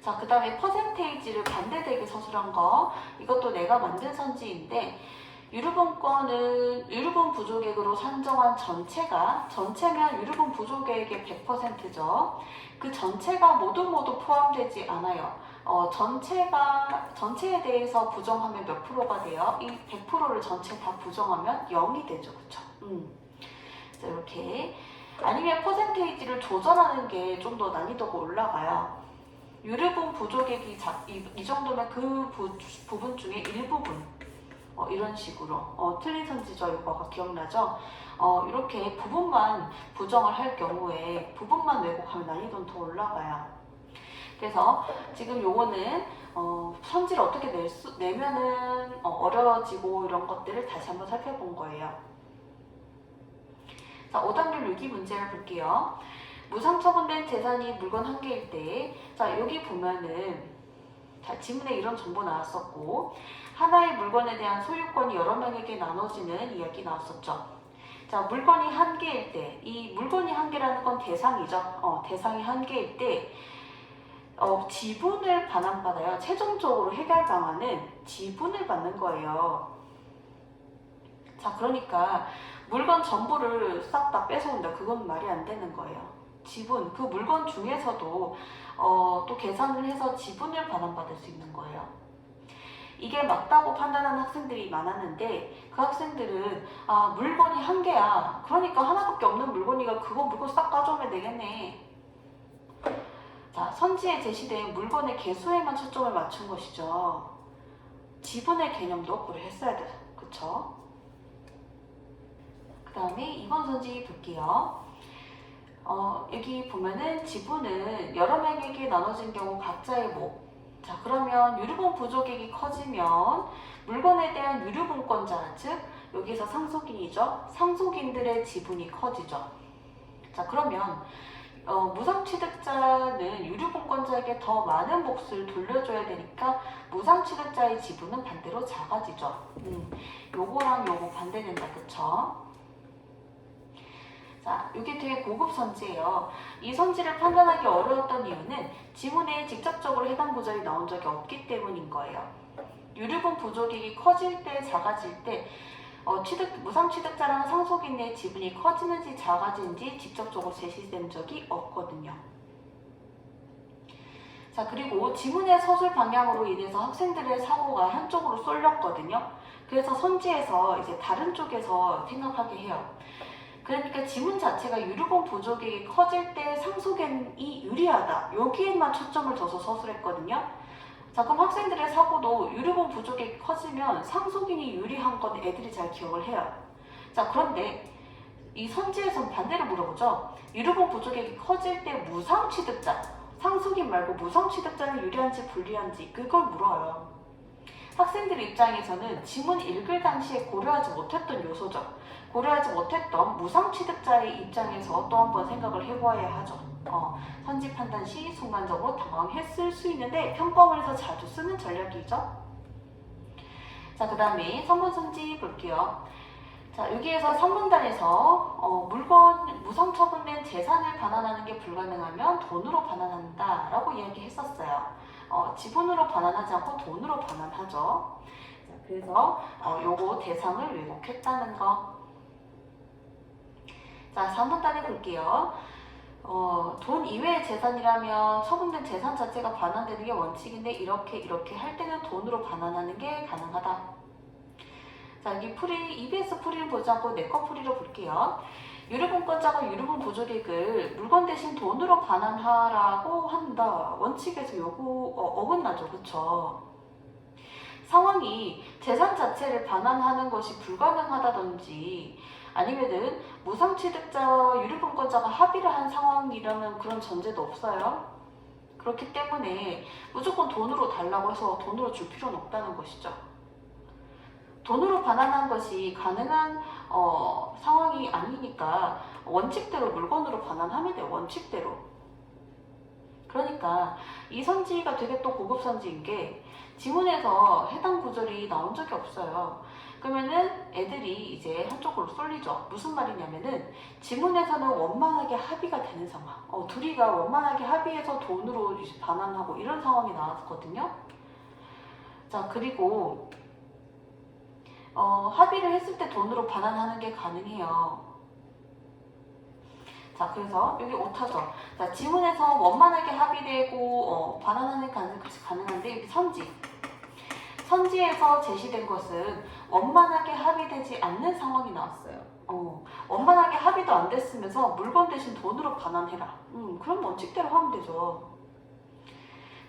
자, 그 다음에 퍼센테이지를 반대되게 서술한 거, 이것도 내가 만든 선지인데, 유류분권은 유류분 부조객으로 산정한 전체면 유류분 부조객의 100%죠. 그 전체가 모두 포함되지 않아요. 전체에 대해서 부정하면 몇 프로가 돼요? 이 100%를 전체 다 부정하면 0이 되죠. 그쵸? 자, 이렇게. 아니면 퍼센테이지를 조절하는 게 좀 더 난이도가 올라가요. 유류분 부조객이 이 정도면 그 부분 중에 일부분, 이런 식으로 틀린 선지죠. 이거가 기억나죠? 이렇게 부분만 부정을 할 경우에 부분만 왜곡하면 난이도는 더 올라가요. 그래서 지금 요거는 선지를 어떻게 내면은 어려워지고 이런 것들을 다시 한번 살펴본 거예요. 자, 5단계 유기 문제를 볼게요. 무상처분된 재산이 물건 한 개일 때, 자, 여기 보면은, 자, 지문에 이런 정보 나왔었고, 하나의 물건에 대한 소유권이 여러 명에게 나눠지는 이야기 나왔었죠. 자, 물건이 한 개일 때, 이 물건이 한 개라는 건 대상이죠. 대상이 한 개일 때, 지분을 반환받아요. 최종적으로 해결 방안은 지분을 받는 거예요. 자, 그러니까 물건 전부를 싹 다 뺏어온다. 그건 말이 안 되는 거예요. 지분, 그 물건 중에서도 또 계산을 해서 지분을 반환받을 수 있는 거예요. 이게 맞다고 판단하는 학생들이 많았는데, 그 학생들은 물건이 한 개야. 그러니까 하나밖에 없는 물건이가 그거 물건 싹 가져오면 되겠네. 자, 선지에 제시된 물건의 개수에만 초점을 맞춘 것이죠. 지분의 개념도 고려했어야 돼요. 그쵸? 그 다음에 2번 선지 볼게요. 여기 보면은 지분은 여러 명에게 나눠진 경우 각자의 목. 자, 그러면 유류분 부조객이 커지면 물건에 대한 유류분권자, 즉 여기서 상속인이죠. 상속인들의 지분이 커지죠. 자, 그러면 무상취득자는 유류분권자에게 더 많은 몫을 돌려줘야 되니까 무상취득자의 지분은 반대로 작아지죠. 요거랑 요거 반대된다. 그쵸? 자, 이게 되게 고급 선지예요. 이 선지를 판단하기 어려웠던 이유는 지문에 직접적으로 해당 구절이 나온 적이 없기 때문인 거예요. 유류분 부조객이 커질 때, 작아질 때 무상취득자랑 상속인의 지분이 커지는지 작아지는지 직접적으로 제시된 적이 없거든요. 자, 그리고 지문의 서술 방향으로 인해서 학생들의 사고가 한쪽으로 쏠렸거든요. 그래서 선지에서 이제 다른 쪽에서 생각하게 해요. 그러니까 지문 자체가 유류분 부조객이 커질 때 상속인이 유리하다. 여기에만 초점을 둬서 서술했거든요. 자, 그럼 학생들의 사고도 유류분 부족이 커지면 상속인이 유리한 건 애들이 잘 기억을 해요. 자, 그런데 이 선지에선 반대로 물어보죠. 유류분 부족이 커질 때 무상취득자, 상속인 말고 무상취득자는 유리한지 불리한지 그걸 물어요. 학생들 입장에서는 지문 읽을 당시에 고려하지 못했던 요소죠. 고려하지 못했던 무상취득자의 입장에서 또 한 번 생각을 해봐야 하죠. 선지 판단 시 순간적으로 당황했을 수 있는데 편법을 해서 자주 쓰는 전략이죠. 자, 그 다음에 3번 선지 볼게요. 자, 여기에서 3문단에서 물건 무상처분된 재산을 반환하는 게 불가능하면 돈으로 반환한다 라고 이야기했었어요. 지분으로 반환하지 않고 돈으로 반환하죠. 자, 그래서 요거 대상을 왜곡했다는 거. 자, 4문단에 볼게요. 돈 이외의 재산이라면 처분된 재산 자체가 반환되는 게 원칙인데 이렇게 할 때는 돈으로 반환하는 게 가능하다. 자, 여기 EBS 풀이를 보지 않고 내거 풀이로 볼게요. 유류분권자가 유류분 부조객을 물건 대신 돈으로 반환하라고 한다. 원칙에서 요거 어긋나죠. 그쵸? 상황이 재산 자체를 반환하는 것이 불가능하다든지 아니면은 무상취득자와 유류분권자가 합의를 한 상황이라는 그런 전제도 없어요. 그렇기 때문에 무조건 돈으로 달라고 해서 돈으로 줄 필요는 없다는 것이죠. 돈으로 반환한 것이 가능한 상황이 아니니까 원칙대로 물건으로 반환하면 돼요. 원칙대로. 그러니까 이 선지가 되게 또 고급 선지인 게 지문에서 해당 구절이 나온 적이 없어요. 그러면은 애들이 이제 한쪽으로 쏠리죠. 무슨 말이냐면은 지문에서는 원만하게 합의가 되는 상황. 둘이가 원만하게 합의해서 돈으로 이제 반환하고 이런 상황이 나왔거든요. 자, 그리고 합의를 했을 때 돈으로 반환하는 게 가능해요. 자, 그래서 여기 오타죠. 자, 지문에서 원만하게 합의되고 반환하는 것이 가능한데 여기 선지에서 제시된 것은 원만하게 합의되지 않는 상황이 나왔어요. 원만하게 합의도 안 됐으면서 물건 대신 돈으로 반환해라. 그럼 원칙대로 하면 되죠.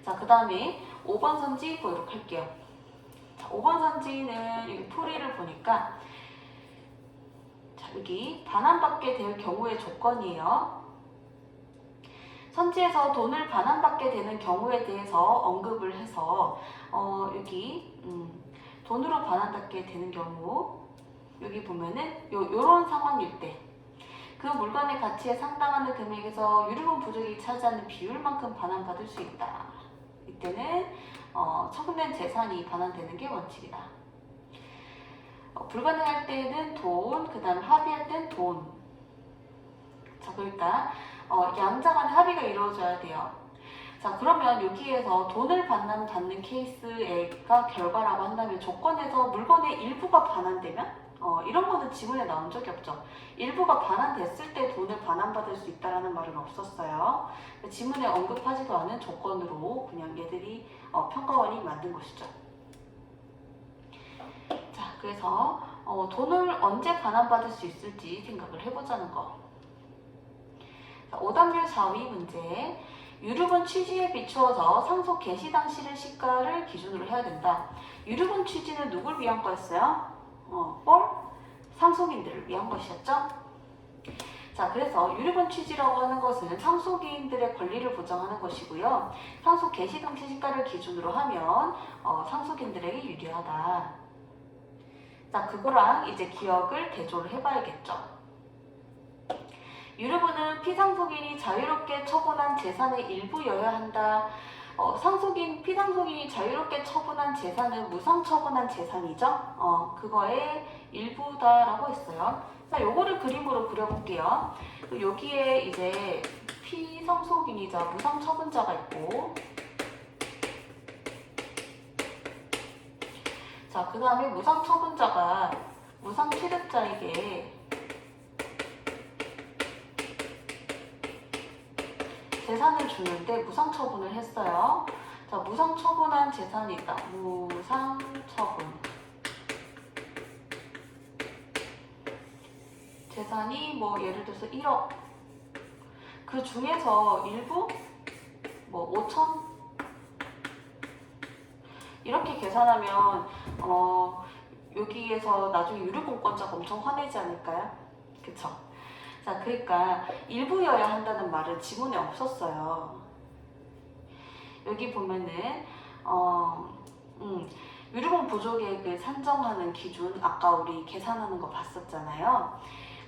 자, 그 다음에 5번 선지 보도록 할게요. 자, 5번 선지는 여기 풀이를 보니까 자, 여기 반환받게 될 경우의 조건이에요. 선지에서 돈을 반환받게 되는 경우에 대해서 언급을 해서 여기 돈으로 반환받게 되는 경우 여기 보면은 요런 상황일 때 그 물건의 가치에 상당하는 금액에서 유류분 부족이 차지하는 비율만큼 반환받을 수 있다. 이때는 처분된 재산이 반환되는 게 원칙이다. 불가능할 때는 돈, 그 다음 합의할 때는 돈. 자, 그러니까 양자 간의 합의가 이루어져야 돼요. 자, 그러면 여기에서 돈을 받는 케이스가 결과라고 한다면 조건에서 물건의 일부가 반환되면 이런 거는 지문에 나온 적이 없죠. 일부가 반환됐을 때 돈을 반환받을 수 있다라는 말은 없었어요. 지문에 언급하지도 않은 조건으로 그냥 얘들이 평가원이 만든 것이죠. 자, 그래서 돈을 언제 반환받을 수 있을지 생각을 해보자는 거. 자, 오답률 4위 문제. 유류분 취지에 비추어서 상속 개시 당시의 시가를 기준으로 해야 된다. 유류분 취지는 누굴 위한 거였어요? 상속인들을 위한 것이었죠. 자, 그래서 유류분 취지라고 하는 것은 상속인들의 권리를 보장하는 것이고요. 상속 개시 당시 시가를 기준으로 하면 상속인들에게 유리하다. 자, 그거랑 이제 기억을 대조를 해봐야겠죠. 유류분은 피상속인이 자유롭게 처분한 재산의 일부여야 한다. 피상속인이 자유롭게 처분한 재산은 무상처분한 재산이죠. 그거의 일부다라고 했어요. 자, 요거를 그림으로 그려볼게요. 여기에 이제 피상속인이자 무상처분자가 있고, 자, 그 다음에 무상처분자가 무상취득자에게 재산을 주는데 무상처분을 했어요. 자, 무상처분한 재산이 있다. 무상처분. 재산이 예를 들어서 1억. 그 중에서 일부 5천. 이렇게 계산하면 여기에서 나중에 유류분권자가 엄청 화내지 않을까요? 그쵸? 자, 그러니까 일부여야 한다는 말은 지문에 없었어요. 여기 보면은 유류분 보조계획을 산정하는 기준 아까 우리 계산하는 거 봤었잖아요.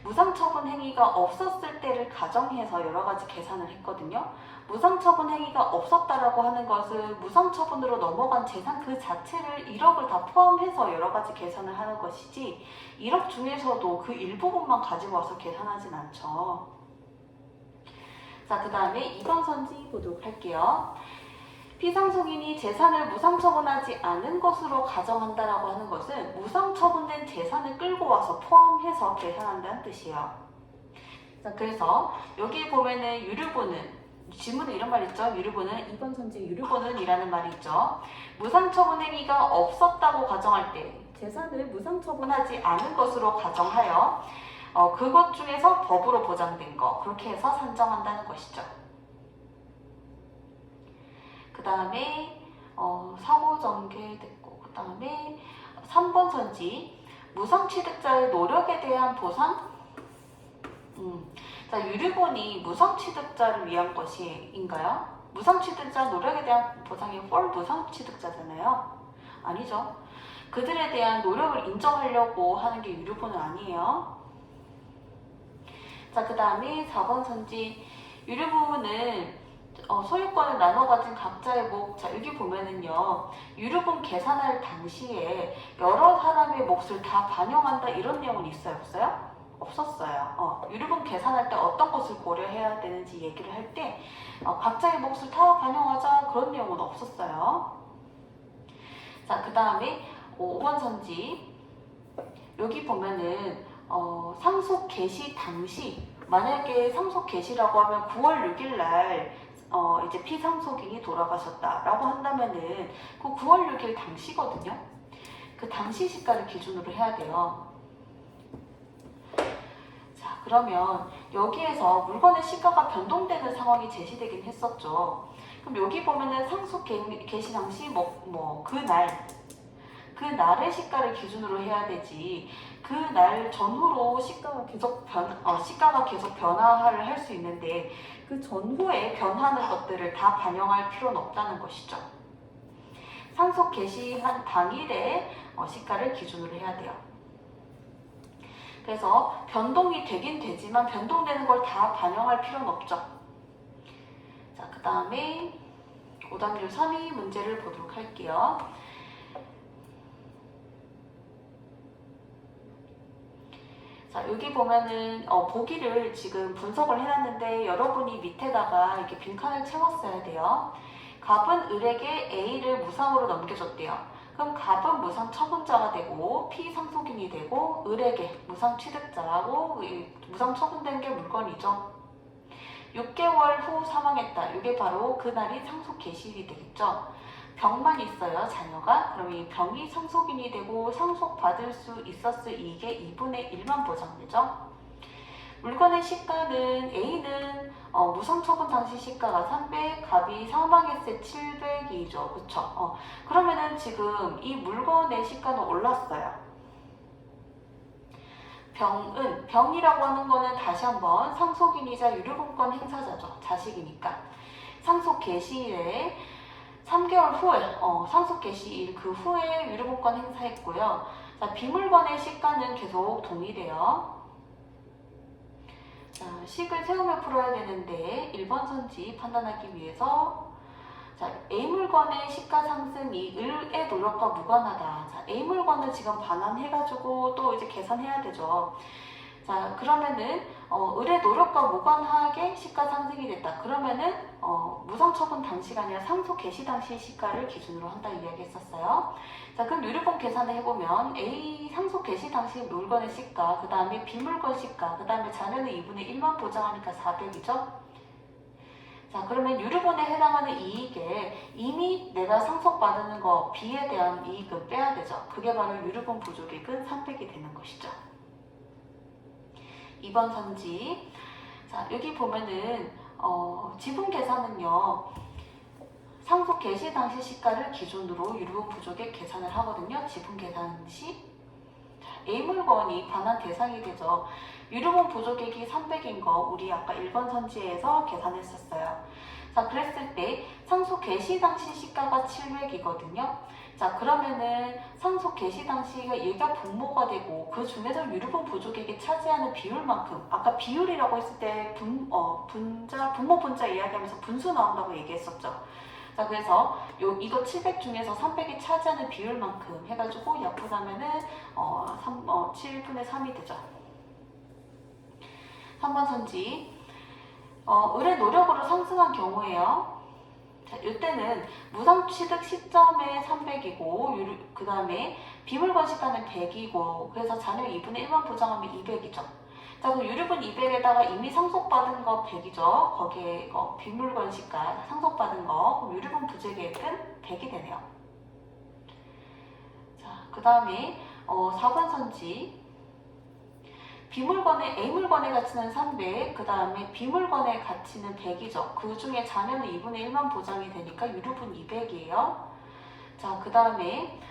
무상처분 행위가 없었을 때를 가정해서 여러 가지 계산을 했거든요. 무상처분 행위가 없었다라고 하는 것은 무상처분으로 넘어간 재산 그 자체를 1억을 다 포함해서 여러 가지 계산을 하는 것이지 1억 중에서도 그 일부분만 가지고 와서 계산하진 않죠. 자, 그 다음에 2번 선지 보도록 할게요. 피상속인이 재산을 무상처분하지 않은 것으로 가정한다라고 하는 것은 무상처분된 재산을 끌고 와서 포함해서 계산한다는 뜻이에요. 자, 그래서 여기 보면은 유류분은 지문에 이런 말 있죠. 유류분은 2번 선지 유류분은 이라는 말이 있죠. 무상처분 행위가 없었다고 가정할 때 재산을 무상처분하지 않은 것으로 가정하여 그것 중에서 법으로 보장된 거 그렇게 해서 산정한다는 것이죠. 그 다음에 사고 전개됐고 그 다음에 3번 선지 무상취득자의 노력에 대한 보상. 자, 유류분이 무상취득자를 위한 것인가요? 무상취득자 노력에 대한 보상이 무상취득자잖아요. 아니죠. 그들에 대한 노력을 인정하려고 하는 게 유류분은 아니에요. 자, 그 다음에 4번 선지. 유류분은 소유권을 나눠 가진 각자의 몫. 자, 여기 보면은요, 유류분 계산할 당시에 여러 사람의 몫을 다 반영한다 이런 내용은 있어요, 없어요? 없었어요. 유류분 계산할 때 어떤 것을 고려해야 되는지 얘기를 할 때 각자의 몫을 다 반영하자 그런 내용은 없었어요. 자, 그 다음에 5번 선지. 여기 보면은 상속 개시 당시, 만약에 상속 개시라고 하면 9월 6일 날 이제 피상속인이 돌아가셨다라고 한다면은 그 9월 6일 당시거든요. 그 당시 시가를 기준으로 해야 돼요. 자, 그러면 여기에서 물건의 시가가 변동되는 상황이 제시되긴 했었죠. 그럼 여기 보면은 상속 개시 당시 그날의 시가를 기준으로 해야 되지, 그 날 전후로 시가가 계속 변화를 할 수 있는데 그 전후에 변하는 것들을 다 반영할 필요는 없다는 것이죠. 상속 개시한 당일에 시가를 기준으로 해야 돼요. 그래서 변동이 되긴 되지만 변동되는 걸 다 반영할 필요는 없죠. 자, 그 다음에 오답률 3위 문제를 보도록 할게요. 자, 여기 보면은 보기를 지금 분석을 해놨는데 여러분이 밑에다가 이렇게 빈칸을 채웠어야 돼요. 갑은 을에게 A를 무상으로 넘겨줬대요. 그럼 갑은 무상 처분자가 되고 피상속인이 되고 을에게 무상 취득자고, 무상 처분된 게 물건이죠. 6개월 후 사망했다. 이게 바로 그날이 상속 개시일이 되겠죠. 병만 있어요, 자녀가. 그럼 이 병이 상속인이 되고 상속받을 수 있었을 이익의 2분의 1만 보장되죠. 물건의 시가는 A는 무상 처분 당시 시가가 300, 갑이 사망했을 700이죠. 그쵸? 그러면은 지금 이 물건의 시가는 올랐어요. 병이라고 하는 거는 다시 한번 상속인이자 유류분권 행사자죠. 자식이니까. 상속 개시일에 3개월 후에 상속 개시일 그 후에 유류분권 행사했고요. 자, 비물건의 시가는 계속 동일해요. 자, 식을 세우며 풀어야 되는데 1번 선지 판단하기 위해서, 자, A물건의 시가 상승이 을의 노력과 무관하다. 자, A물건은 지금 반환해가지고 또 이제 계산해야 되죠. 자, 그러면은 을의 노력과 무관하게 시가 상승이 됐다. 그러면은 무상 처분 당시가 아니라 상속 개시 당시 시가를 기준으로 한다 이야기했었어요. 자, 그럼 유류분 계산을 해보면 A 상속 개시 당시 물건의 시가, 그 다음에 비물건 시가, 그 다음에 자녀는 2분의 1만 보장하니까 400이죠. 자, 그러면 유류분에 해당하는 이익에 이미 내가 상속받는 거 B에 대한 이익은 빼야 되죠. 그게 바로 유류분 부족액은 300이 되는 것이죠. 2번 선지. 자, 여기 보면은 지분 계산은요, 상속 개시 당시 시가를 기준으로 유류분 부족액 계산을 하거든요. 지분 계산 시. A물건이 반환 대상이 되죠. 유류분 부족액이 300인 거 우리 아까 1번 선지에서 계산했었어요. 자, 그랬을 때 상속 개시 당시 시가가 700이거든요. 자, 그러면은 상속 개시 당시가 얘가 분모가 되고 그 중에서 유류분 부족액이 차지하는 비율만큼, 아까 비율이라고 했을 때 분모 분자 이야기하면서 분수 나온다고 얘기했었죠. 자, 그래서 이거 700 중에서 300이 차지하는 비율만큼 해가지고 약분하면은 7분의 3이 되죠. 3번 선지. 을의 노력으로 상승한 경우에요. 자, 이때는 무상 취득 시점에 300이고 그 다음에 비물건 시가는 100이고, 그래서 자녀 2분의 1만 보장하면 200이죠. 자, 그럼 유류분 200에다가 이미 상속받은 거 100이죠. 거기에 비물건 시가 상속받은 거, 그럼 유류분 부족액은 100이 되네요. 자, 그 다음에 4번 선지. 비물건의 A물건의 가치는 300, 그 다음에 비물건의 가치는 100이죠. 그 중에 자녀는 2분의 1만 보장이 되니까 유류분 200이에요. 자, 그 다음에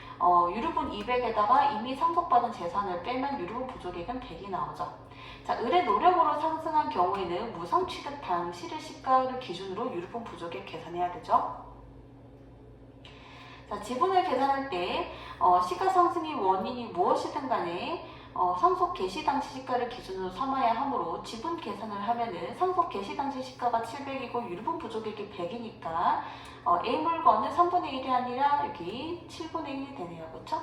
유류분 200에다가 이미 상속받은 재산을 빼면 유류분 부족액은 100이 나오죠. 자, 을의 노력으로 상승한 경우에는 무상 취득 당시의 시가를 기준으로 유류분 부족액 계산해야 되죠. 자, 지분을 계산할 때 시가상승의 원인이 무엇이든 간에 상속 개시 당시 시가를 기준으로 삼아야 하므로 지분 계산을 하면은 상속 개시 당시 시가가 700이고 유류분 부족액이 100이니까 A 물건은 3분의 1이 아니라 여기 7분의 1이 되네요. 그렇죠?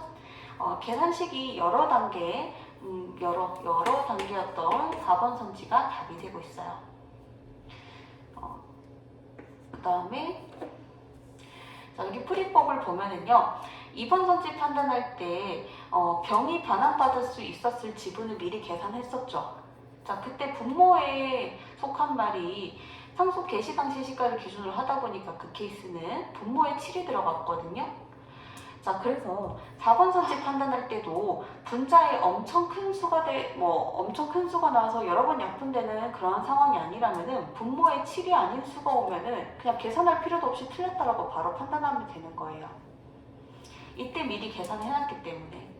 계산식이 여러 단계, 여러 단계였던 4번 선지가 답이 되고 있어요. 그 다음에 여기 풀이법을 보면은요, 2번 선지 판단할 때 병이 반환받을 수 있었을 지분을 미리 계산했었죠. 자, 그때 분모에 속한 말이 상속 개시 당시 시가를 기준으로 하다 보니까 그 케이스는 분모에 7이 들어갔거든요. 자, 그래서 4번 선지 판단할 때도 분자에 엄청 큰 수가 엄청 큰 수가 나와서 여러 번 약분되는 그런 상황이 아니라면은 분모에 7이 아닌 수가 오면은 그냥 계산할 필요도 없이 틀렸다라고 바로 판단하면 되는 거예요. 이때 미리 계산을 해놨기 때문에.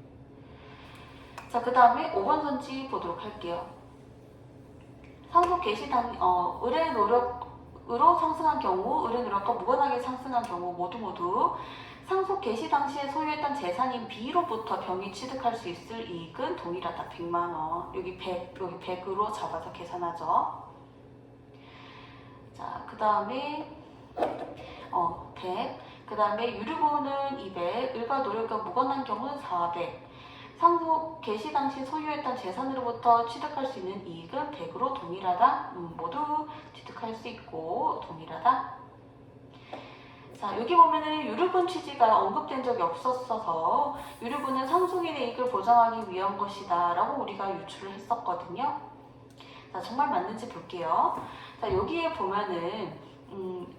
자, 그 다음에 5번 선지 보도록 할게요. 상속 개시당 의뢰 노력으로 상승한 경우, 의뢰 노력과 무관하게 상승한 경우 모두 상속 개시 당시에 소유했던 재산인 B로부터 병이 취득할 수 있을 이익은 동일하다. 100만원. 여기 100으로 잡아서 계산하죠. 자, 그 다음에 100. 그 다음에 유류분은 200, 을과 노력과 무관한 경우는 400. 상속 개시 당시 소유했던 재산으로부터 취득할 수 있는 이익은 100으로 동일하다. 모두 취득할 수 있고 동일하다. 자, 여기 보면은 유류분 취지가 언급된 적이 없었어서 유류분은 상속인의 이익을 보장하기 위한 것이다 라고 우리가 유추를 했었거든요. 자, 정말 맞는지 볼게요. 자, 여기에 보면은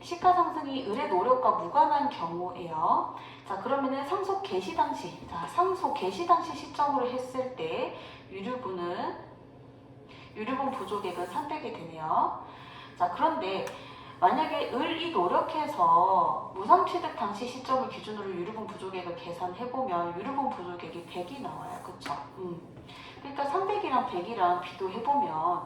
시가상승이 을의 노력과 무관한 경우예요. 자, 그러면은 상속 개시 당시 시점으로 했을 때 유류분 부족액은 300이 되네요. 자, 그런데 만약에 을이 노력해서 무상취득 당시 시점을 기준으로 유류분 부족액을 계산해보면 유류분 부족액이 100이 나와요. 그쵸? 그러니까 300이랑 100이랑 비교해보면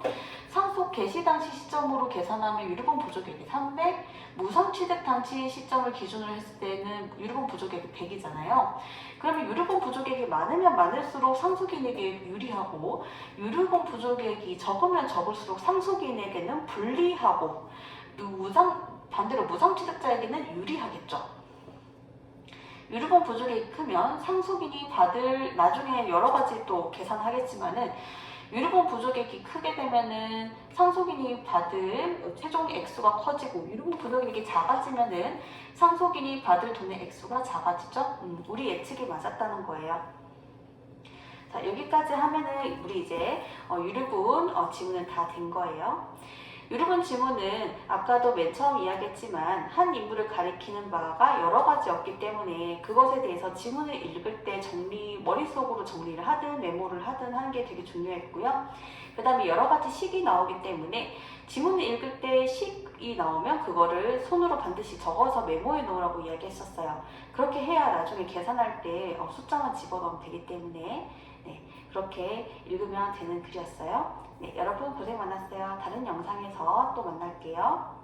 상속 개시 당시 시점으로 계산하면 유류분 부족액이 300, 무상취득 당시 시점을 기준으로 했을 때는 유류분 부족액이 100이잖아요. 그러면 유류분 부족액이 많으면 많을수록 상속인에게 유리하고 유류분 부족액이 적으면 적을수록 상속인에게는 불리하고 반대로 무상취득자에게는 유리하겠죠. 유류분 부족액이 크면 상속인이 받을, 나중에 여러 가지 또 계산하겠지만은 유류분 부족액이 크게 되면은 상속인이 받을 최종 액수가 커지고 유류분 부족액이 작아지면은 상속인이 받을 돈의 액수가 작아지죠. 우리 예측이 맞았다는 거예요. 자, 여기까지 하면은 우리 이제 유류분 지문은 다 된 거예요. 유류분 지문은 아까도 맨 처음 이야기했지만 한 인물을 가리키는 바가 여러 가지였기 때문에 그것에 대해서 지문을 읽을 때 머릿속으로 정리를 하든 메모를 하든 하는 게 되게 중요했고요. 그 다음에 여러 가지 식이 나오기 때문에 지문을 읽을 때 식이 나오면 그거를 손으로 반드시 적어서 메모해 놓으라고 이야기했었어요. 그렇게 해야 나중에 계산할 때 숫자만 집어넣으면 되기 때문에 그렇게 읽으면 되는 글이었어요. 네, 여러분 고생 많았어요. 다른 영상에서 또 만날게요.